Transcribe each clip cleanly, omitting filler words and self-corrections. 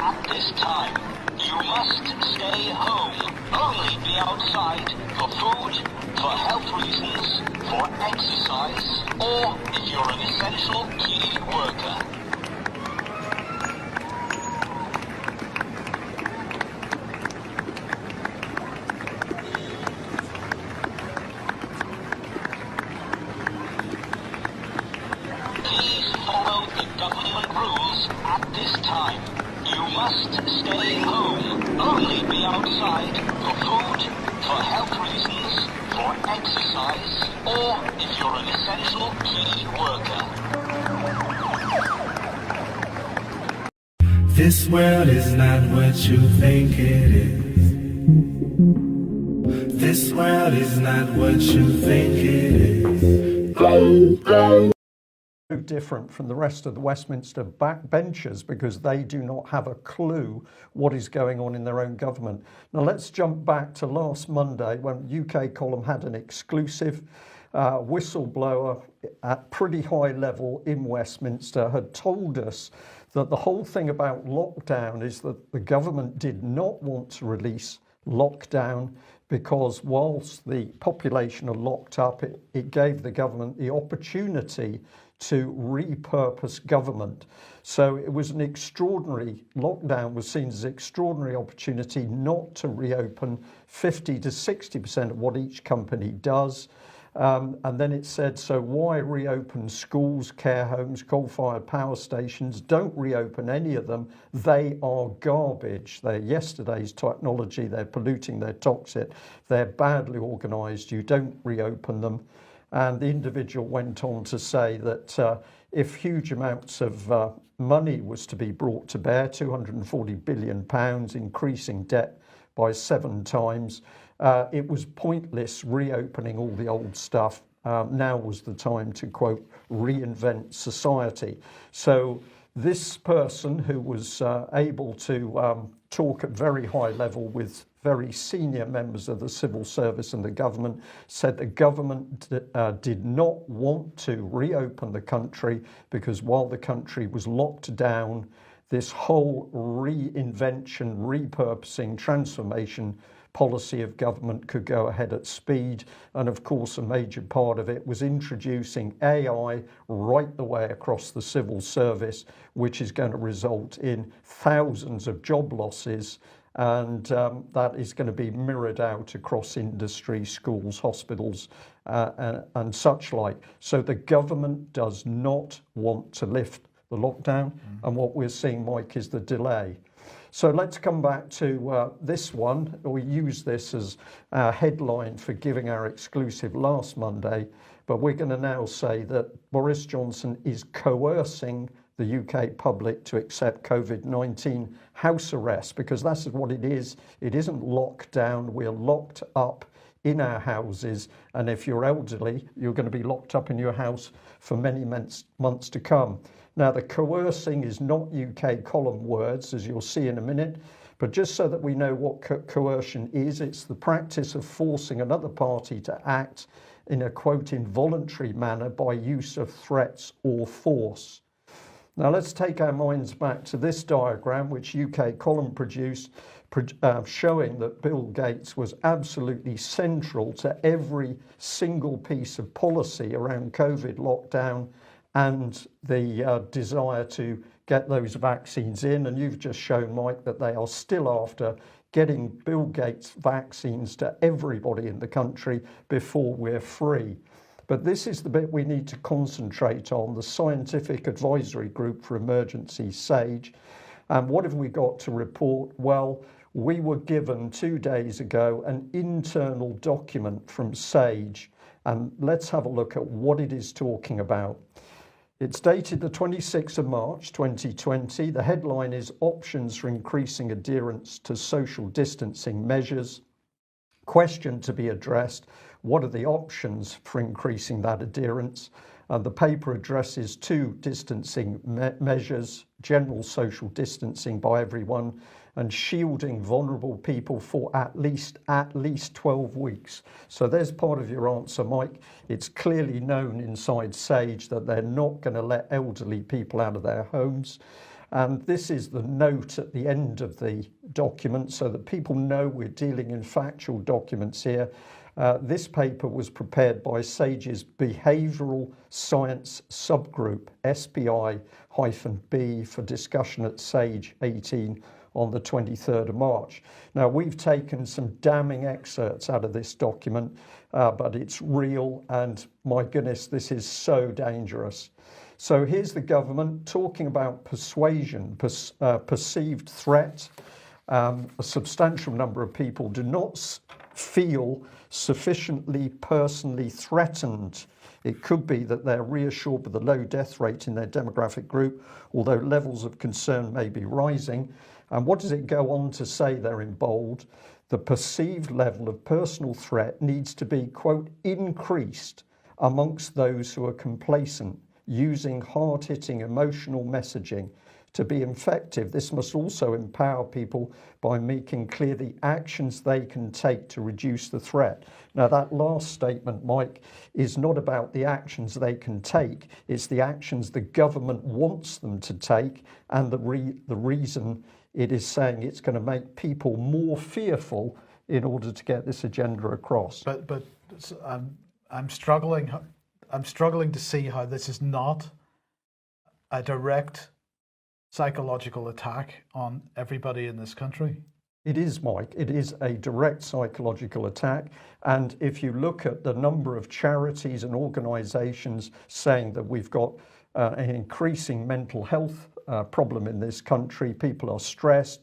At this time, you must stay home. Only be outside for food, for health reasons, for exercise, or if you're an essential key worker. Please follow the government rules at this time. You must stay home. Only be outside for food, for health reasons, for exercise, or if you're an essential key worker. This world is not what you think it is. This world is not what you think it is. Different from the rest of the Westminster backbenchers because they do not have a clue what is going on in their own government. Now let's jump back to last Monday when UK Column had an exclusive whistleblower at pretty high level in Westminster had told us that the whole thing about lockdown is that the government did not want to release lockdown because whilst the population are locked up, it gave the government the opportunity to repurpose government. So it was an extraordinary lockdown, was seen as an extraordinary opportunity not to reopen 50 to 60% of what each company does. And then it said, so why reopen schools, care homes, coal-fired power stations? Don't reopen any of them. They are garbage. They're yesterday's technology. They're polluting. They're toxic. They're badly organised. You don't reopen them. And the individual went on to say that if huge amounts of money was to be brought to bear, £240 billion, increasing debt by 7 times, it was pointless reopening all the old stuff. Now was the time to, quote, reinvent society. So this person who was able to talk at very high level with very senior members of the civil service and the government said the government did not want to reopen the country because while the country was locked down, this whole reinvention, repurposing, transformation policy of government could go ahead at speed. And of course, a major part of it was introducing AI right the way across the civil service, which is going to result in thousands of job losses. And that is going to be mirrored out across industry, schools, hospitals, and such like. So the government does not want to lift the lockdown. And what we're seeing, Mike, is the delay. So let's come back to this one. We use this as our headline for giving our exclusive last Monday, but we're going to now say that Boris Johnson is coercing the UK public to accept COVID-19 house arrest, because that's what it is. It isn't lockdown. We're locked up in our houses, and if you're elderly, you're going to be locked up in your house for many months to come. Now, the coercing is not UK Column words, as you'll see in a minute, but just so that we know what coercion is, it's the practice of forcing another party to act in a, quote, involuntary manner by use of threats or force. Now let's take our minds back to this diagram which UK Column produced, showing that Bill Gates was absolutely central to every single piece of policy around COVID lockdown and the desire to get those vaccines in. And you've just shown, Mike, that they are still after getting Bill Gates vaccines to everybody in the country before we're free. But this is the bit we need to concentrate on, the Scientific Advisory Group for Emergency, SAGE. And what have we got to report? Well, we were given 2 days ago an internal document from SAGE, and let's have a look at what it is talking about. It's dated the 26th of March 2020. The headline is Options for Increasing Adherence to Social Distancing Measures. Question to be addressed: what are the options for increasing that adherence? The paper addresses 2 distancing measures: general social distancing by everyone and shielding vulnerable people for at least 12 weeks. So there's part of your answer, Mike. It's clearly known inside SAGE that they're not going to let elderly people out of their homes. And this is the note at the end of the document so that people know we're dealing in factual documents here. This paper was prepared by SAGE's Behavioural Science Subgroup, SPI-B, for discussion at SAGE 18 on the 23rd of March. Now, we've taken some damning excerpts out of this document, but it's real, and my goodness, this is so dangerous. So here's the government talking about persuasion, perceived threat. A substantial number of people do not feel sufficiently personally threatened. It could be that they're reassured with the low death rate in their demographic group, although levels of concern may be rising. And what does it go on to say there in bold? The perceived level of personal threat needs to be, quote, increased amongst those who are complacent, using hard-hitting emotional messaging. To be effective, this must also empower people by making clear the actions they can take to reduce the threat. Now, that last statement, Mike, is not about the actions they can take. It's the actions the government wants them to take, and the reason it is saying it's going to make people more fearful in order to get this agenda across. But I'm struggling to see how this is not a direct psychological attack on everybody in this country. It is, Mike. It is a direct psychological attack. And if you look at the number of charities and organizations saying that we've got an increasing mental health problem in this country, people are stressed,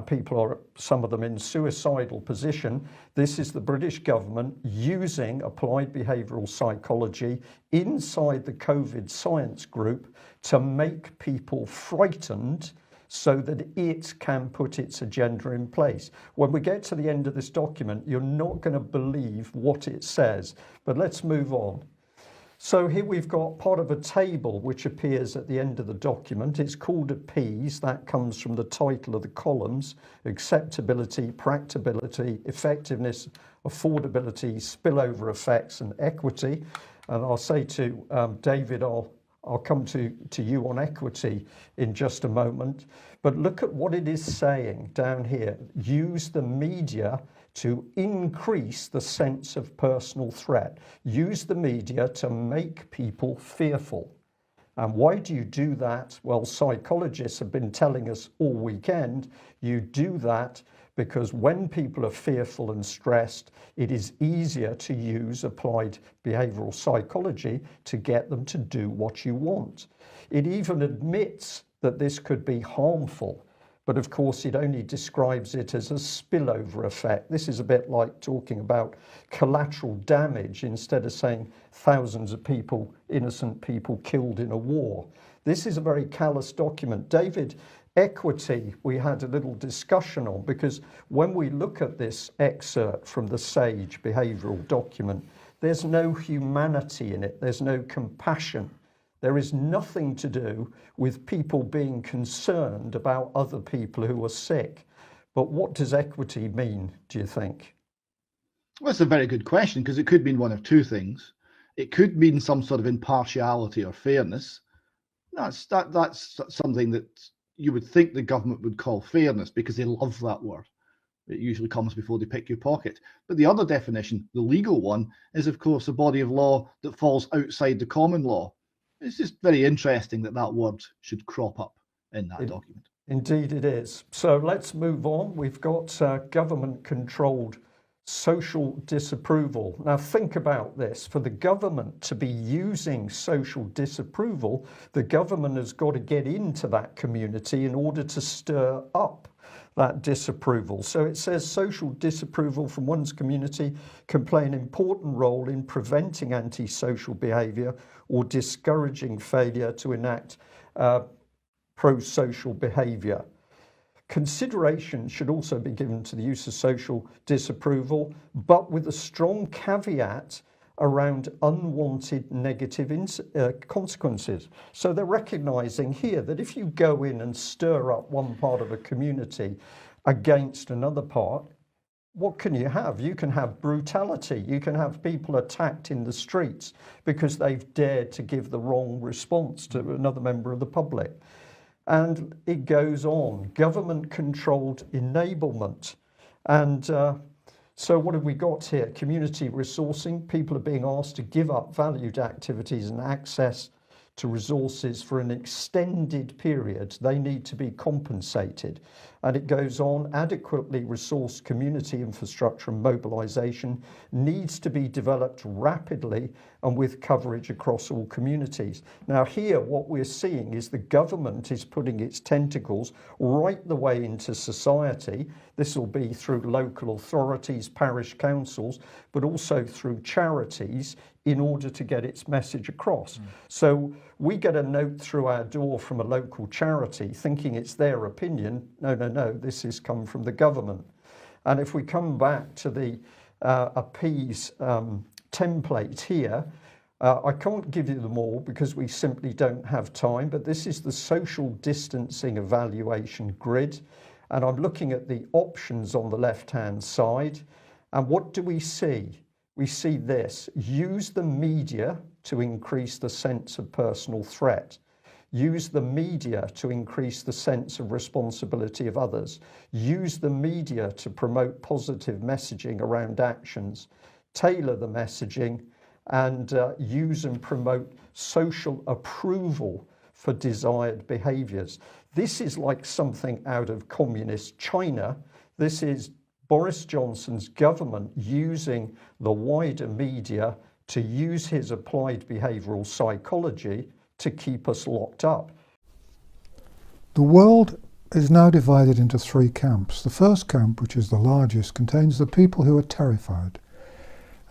people are, some of them, in suicidal position. This is the British government using applied behavioural psychology inside the COVID science group to make people frightened so that it can put its agenda in place. When we get to the end of this document, you're not going to believe what it says. But let's move on. So here we've got part of a table which appears at the end of the document. It's called APPEASE. That comes from the title of the columns: acceptability, practicability, effectiveness, affordability, spillover effects, and equity. And I'll say to David, I'll come to you on equity in just a moment. But look at what it is saying down here. Use the media to increase the sense of personal threat. Use the media to make people fearful. And why do you do that? Well, psychologists have been telling us all weekend, you do that because when people are fearful and stressed, it is easier to use applied behavioural psychology to get them to do what you want. It even admits that this could be harmful, but of course it only describes it as a spillover effect. This is a bit like talking about collateral damage instead of saying thousands of people, innocent people killed in a war. This is a very callous document. David, equity we had a little discussion on, because when we look at this excerpt from the SAGE behavioural document, there's no humanity in it, there's no compassion. There is nothing to do with people being concerned about other people who are sick. But what does equity mean, do you think? Well, that's a very good question, because it could mean one of two things. It could mean some sort of impartiality or fairness. That's something that you would think the government would call fairness, because they love that word. It usually comes before they pick your pocket. But the other definition, the legal one, is of course a body of law that falls outside the common law. It's just very interesting that that word should crop up in that document. Indeed it is. So let's move on. We've got government-controlled social disapproval. Now think about this. For the government to be using social disapproval, the government has got to get into that community in order to stir up that disapproval. So it says social disapproval from one's community can play an important role in preventing antisocial behaviour or discouraging failure to enact pro-social behaviour. Consideration should also be given to the use of social disapproval, but with a strong caveat around unwanted negative consequences. So they're recognising here that if you go in and stir up one part of a community against another part, what can you have? You can have brutality. You can have people attacked in the streets because they've dared to give the wrong response to another member of the public. And it goes on, government controlled enablement. And so what have we got here? Community resourcing. People are being asked to give up valued activities and access to resources for an extended period. They need to be compensated. And it goes on, adequately resourced community infrastructure and mobilization needs to be developed rapidly and with coverage across all communities. Now here what we're seeing is the government is putting its tentacles right the way into society. This will be through local authorities, parish councils, but also through charities in order to get its message across. So we get a note through our door from a local charity thinking it's their opinion. No, this has come from the government. And if we come back to the appease template here, I can't give you them all because we simply don't have time, but this is the social distancing evaluation grid. And I'm looking at the options on the left-hand side. And what do we see? We see this: use the media to increase the sense of personal threat. Use the media to increase the sense of responsibility of others. Use the media to promote positive messaging around actions. Tailor the messaging and use and promote social approval for desired behaviors. This is like something out of communist China. This is Boris Johnson's government using the wider media to use his applied behavioral psychology to keep us locked up. The world is now divided into three camps. The first camp, which is the largest, contains the people who are terrified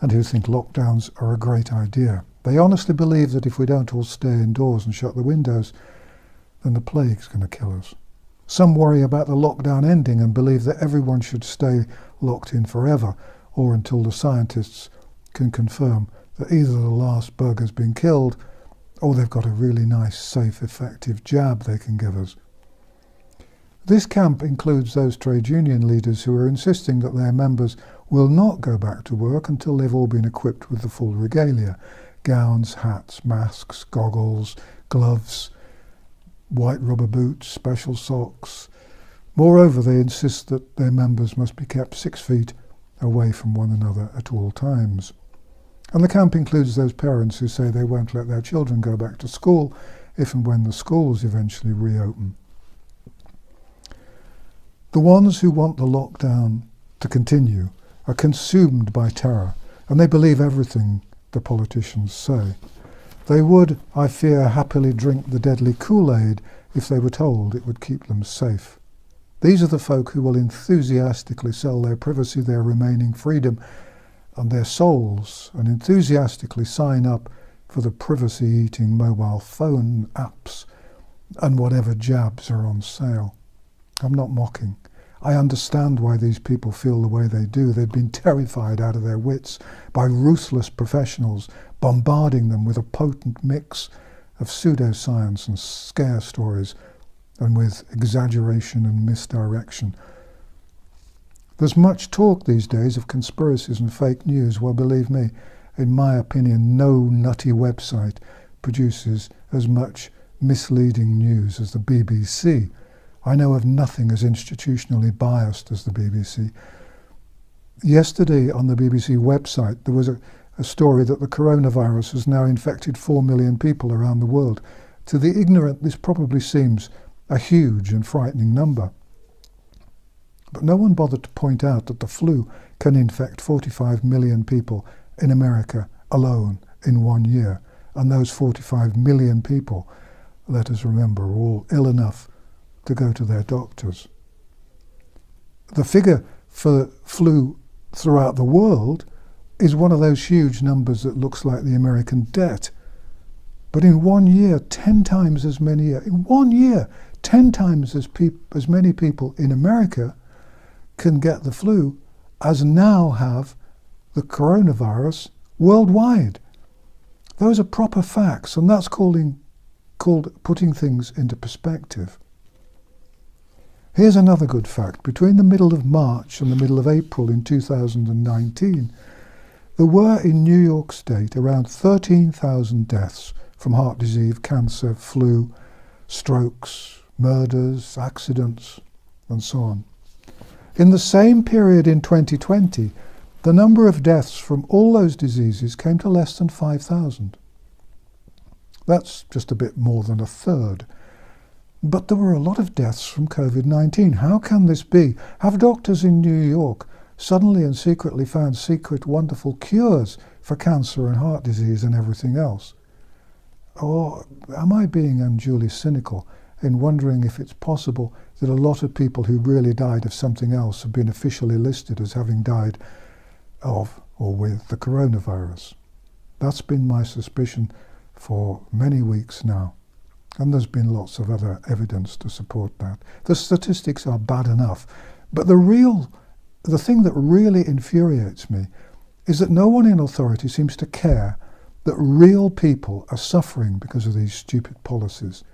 and who think lockdowns are a great idea. They honestly believe that if we don't all stay indoors and shut the windows, then the plague's going to kill us. Some worry about the lockdown ending and believe that everyone should stay locked in forever, or until the scientists can confirm that either the last bug has been killed or they've got a really nice, safe, effective jab they can give us. This camp includes those trade union leaders who are insisting that their members will not go back to work until they've all been equipped with the full regalia: gowns, hats, masks, goggles, gloves, white rubber boots, special socks. Moreover, they insist that their members must be kept 6 feet away from one another at all times. And the camp includes those parents who say they won't let their children go back to school if and when the schools eventually reopen. The ones who want the lockdown to continue are consumed by terror, and they believe everything the politicians say. They would, I fear, happily drink the deadly Kool-Aid if they were told it would keep them safe. These are the folk who will enthusiastically sell their privacy, their remaining freedom, and their souls, and enthusiastically sign up for the privacy-eating mobile phone apps and whatever jabs are on sale. I'm not mocking. I understand why these people feel the way they do. They've been terrified out of their wits by ruthless professionals bombarding them with a potent mix of pseudoscience and scare stories, and with exaggeration and misdirection. There's much talk these days of conspiracies and fake news. Well, believe me, in my opinion, no nutty website produces as much misleading news as the BBC. I know of nothing as institutionally biased as the BBC. Yesterday on the BBC website there was a story that the coronavirus has now infected 4 million people around the world. To the ignorant, this probably seems a huge and frightening number. But no one bothered to point out that the flu can infect 45 million people in America alone in 1 year. And those 45 million people, let us remember, are all ill enough to go to their doctors. The figure for flu throughout the world is one of those huge numbers that looks like the American debt. But in 1 year, 10 times as many, in 1 year, 10 times as many people in America can get the flu as now have the coronavirus worldwide. Those are proper facts, and that's called putting things into perspective. Here's another good fact. Between the middle of March and the middle of April in 2019, there were in New York State around 13,000 deaths from heart disease, cancer, flu, strokes, murders, accidents, and so on. In the same period in 2020, the number of deaths from all those diseases came to less than 5,000. That's just a bit more than a third. But there were a lot of deaths from COVID-19. How can this be? Have doctors in New York suddenly and secretly found secret wonderful cures for cancer and heart disease and everything else? Or am I being unduly cynical in wondering if it's possible that a lot of people who really died of something else have been officially listed as having died of or with the coronavirus? That's been my suspicion for many weeks now. And there's been lots of other evidence to support that. The statistics are bad enough, but the thing that really infuriates me is that no one in authority seems to care that real people are suffering because of these stupid policies.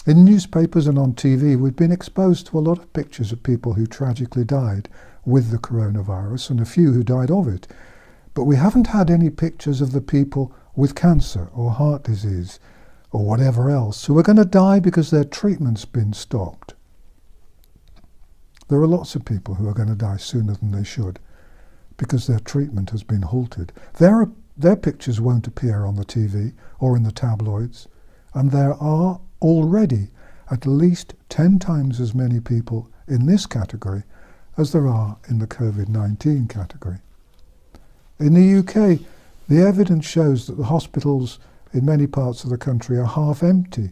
In newspapers and on TV, we've been exposed to a lot of pictures of people who tragically died with the coronavirus and a few who died of it. But we haven't had any pictures of the people with cancer or heart disease or whatever else who are going to die because their treatment's been stopped. There are lots of people who are going to die sooner than they should because their treatment has been halted. Their pictures won't appear on the TV or in the tabloids, and there are already at least 10 times as many people in this category as there are in the COVID-19 category. In the UK, the evidence shows that the hospitals in many parts of the country are half empty,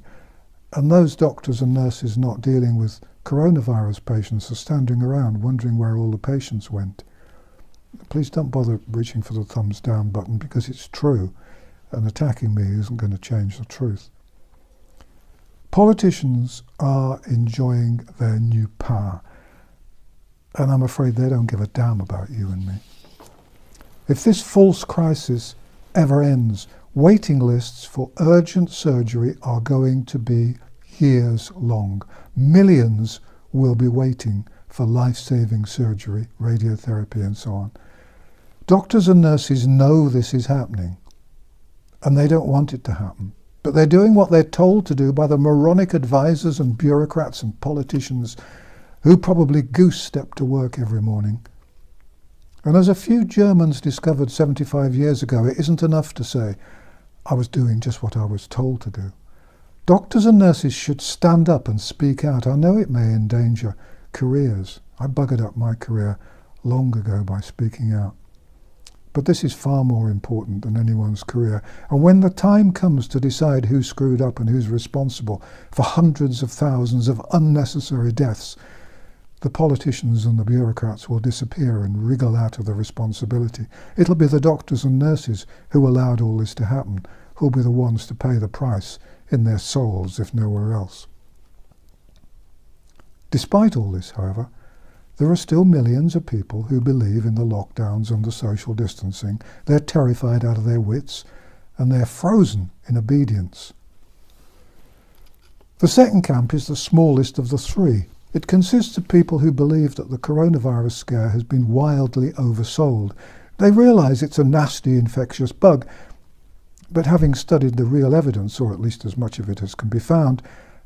and those doctors and nurses not dealing with coronavirus patients are standing around wondering where all the patients went. Please don't bother reaching for the thumbs down button, because it's true, and attacking me isn't going to change the truth. Politicians are enjoying their new power, and I'm afraid they don't give a damn about you and me. If this false crisis ever ends, waiting lists for urgent surgery are going to be years long. Millions will be waiting for life-saving surgery, radiotherapy, and so on. Doctors and nurses know this is happening, and they don't want it to happen. But they're doing what they're told to do by the moronic advisors and bureaucrats and politicians who probably goose-step to work every morning. And as a few Germans discovered 75 years ago, it isn't enough to say, I was doing just what I was told to do. Doctors and nurses should stand up and speak out. I know it may endanger careers. I buggered up my career long ago by speaking out. But this is far more important than anyone's career. And when the time comes to decide who screwed up and who's responsible for hundreds of thousands of unnecessary deaths, the politicians and the bureaucrats will disappear and wriggle out of the responsibility. It'll be the doctors and nurses who allowed all this to happen, who'll be the ones to pay the price in their souls, if nowhere else. Despite all this, however, there are still millions of people who believe in the lockdowns and the social distancing. They're terrified out of their wits, and they're frozen in obedience. The second camp is the smallest of the three. It consists of people who believe that the coronavirus scare has been wildly oversold. They realise it's a nasty infectious bug, but having studied the real evidence, or at least as much of it as can be found,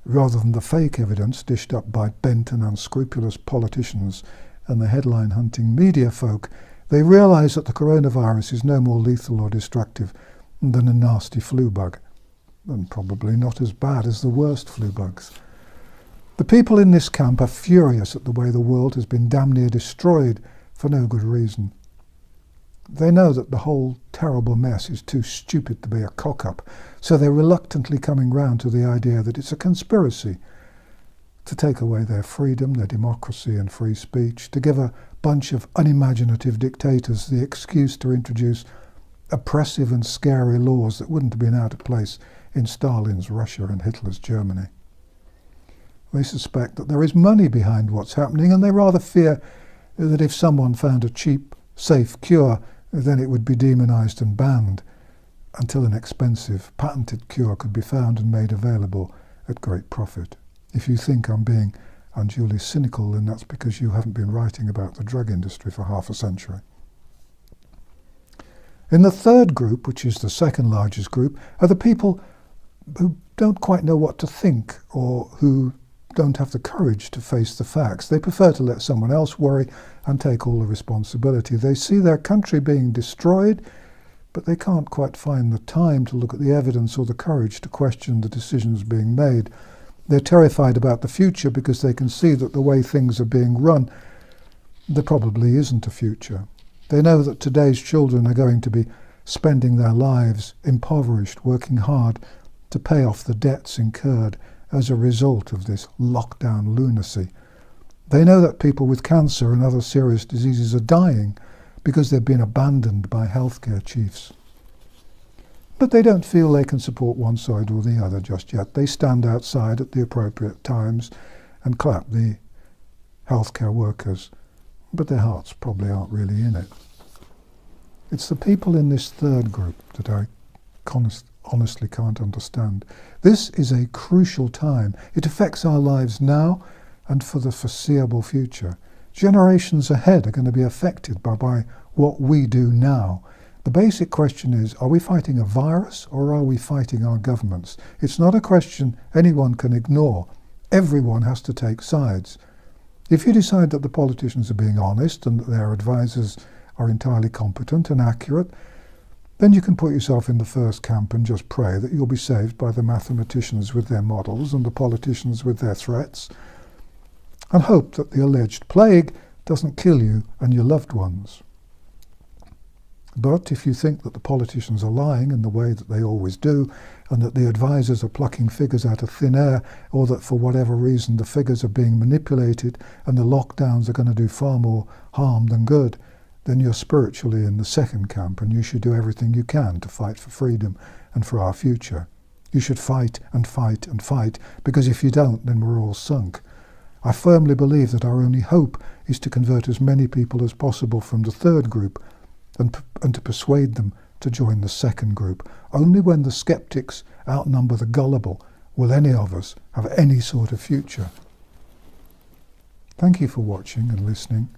rather than the fake evidence dished up by bent and unscrupulous politicians and the headline-hunting media folk, they realise that the coronavirus is no more lethal or destructive than a nasty flu bug, and probably not as bad as the worst flu bugs. The people in this camp are furious at the way the world has been damn near destroyed for no good reason. They know that the whole terrible mess is too stupid to be a cock-up, so they're reluctantly coming round to the idea that it's a conspiracy to take away their freedom, their democracy and free speech, to give a bunch of unimaginative dictators the excuse to introduce oppressive and scary laws that wouldn't have been out of place in Stalin's Russia and Hitler's Germany. They suspect that there is money behind what's happening, and they rather fear that if someone found a cheap, safe cure, then it would be demonized and banned until an expensive, patented cure could be found and made available at great profit. If you think I'm being unduly cynical, then that's because you haven't been writing about the drug industry for half a century. In the third group, which is the second largest group, are the people who don't quite know what to think or who don't have the courage to face the facts. They prefer to let someone else worry and take all the responsibility. They see their country being destroyed, but they can't quite find the time to look at the evidence or the courage to question the decisions being made. They're terrified about the future because they can see that the way things are being run, there probably isn't a future. They know that today's children are going to be spending their lives impoverished, working hard to pay off the debts incurred as a result of this lockdown lunacy. They know that people with cancer and other serious diseases are dying because they've been abandoned by healthcare chiefs. But they don't feel they can support one side or the other just yet. They stand outside at the appropriate times and clap the healthcare workers, but their hearts probably aren't really in it. It's the people in this third group that I honestly can't understand. This is a crucial time. It affects our lives now and for the foreseeable future. Generations ahead are going to be affected by what we do now. The basic question is, are we fighting a virus or are we fighting our governments? It's not a question anyone can ignore. Everyone has to take sides. If you decide that the politicians are being honest and that their advisors are entirely competent and accurate, then you can put yourself in the first camp and just pray that you'll be saved by the mathematicians with their models and the politicians with their threats, and hope that the alleged plague doesn't kill you and your loved ones. But if you think that the politicians are lying in the way that they always do, and that the advisors are plucking figures out of thin air, or that for whatever reason the figures are being manipulated and the lockdowns are going to do far more harm than good, then you're spiritually in the second camp, and you should do everything you can to fight for freedom and for our future. You should fight and fight and fight, because if you don't, then we're all sunk. I firmly believe that our only hope is to convert as many people as possible from the third group and to persuade them to join the second group. Only when the skeptics outnumber the gullible will any of us have any sort of future. Thank you for watching and listening.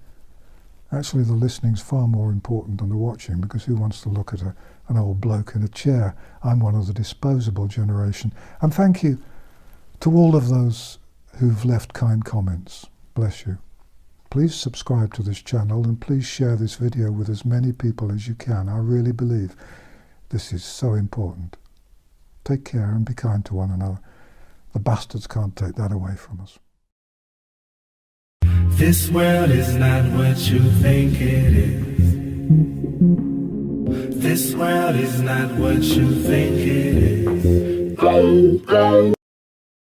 Actually, the listening's far more important than the watching, because who wants to look at an old bloke in a chair? I'm one of the disposable generation. And thank you to all of those who've left kind comments. Bless you. Please subscribe to this channel and please share this video with as many people as you can. I really believe this is so important. Take care and be kind to one another. The bastards can't take that away from us. This world is not what you think it is. This world is not what you think it is.